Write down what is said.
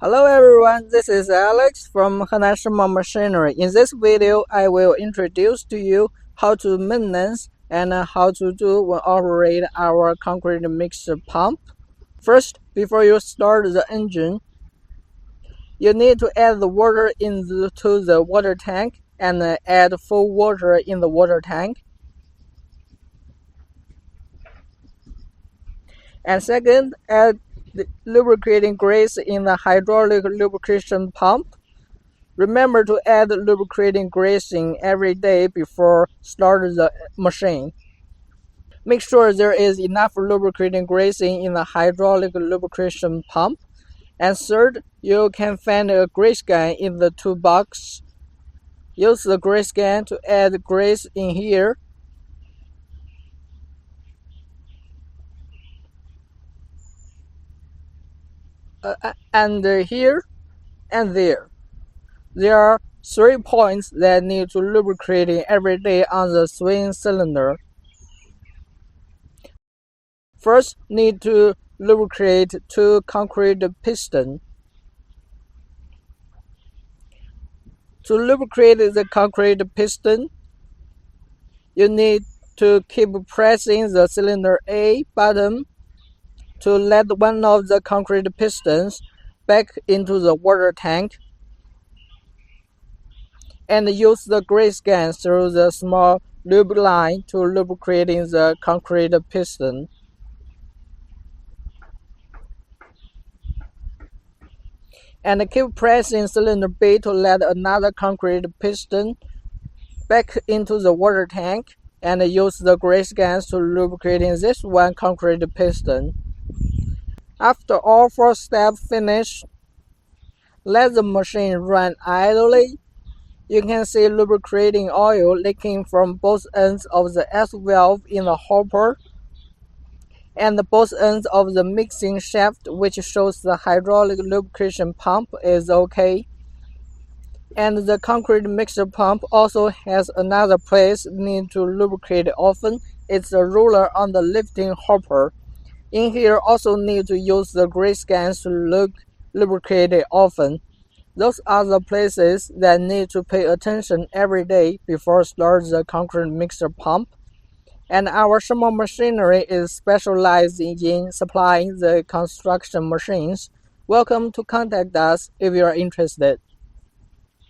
Hello everyone, this is Alex from Henan Shengmao Machinery. In this video, I will introduce to you how to maintenance and how to do when operate our concrete mixer pump. First, before you start the engine, you need to add the water to the water tank and add full water in the water tank. And second, add the lubricating grease in the hydraulic lubrication pump. Remember to add lubricating greasing every day before starting the machine. Make sure there is enough lubricating greasing in the hydraulic lubrication pump. And third, you can find a grease gun in the toolbox. Use the grease gun to add grease in here. And here and there. There are 3 points that need to lubricating every day on the swing cylinder. First, need to lubricate 2 concrete pistons. To lubricate the concrete piston, you need to keep pressing the cylinder A button to let one of the concrete pistons back into the water tank, and use the grease gun through the small lube line to lubricating the concrete piston. And keep pressing cylinder B to let another concrete piston back into the water tank, and use the grease gun to lubricating this one concrete piston. After all 4 steps finish, let the machine run idly. You can see lubricating oil leaking from both ends of the S valve in the hopper and both ends of the mixing shaft, which shows the hydraulic lubrication pump is okay. And the concrete mixer pump also has another place need to lubricate often. It's a roller on the lifting hopper. In here also need to use the grease gun to lubricate it often. Those are the places that need to pay attention every day before start the concrete mixer pump. And our Shengmao Machinery is specialized in supplying the construction machines. Welcome to contact us if you are interested.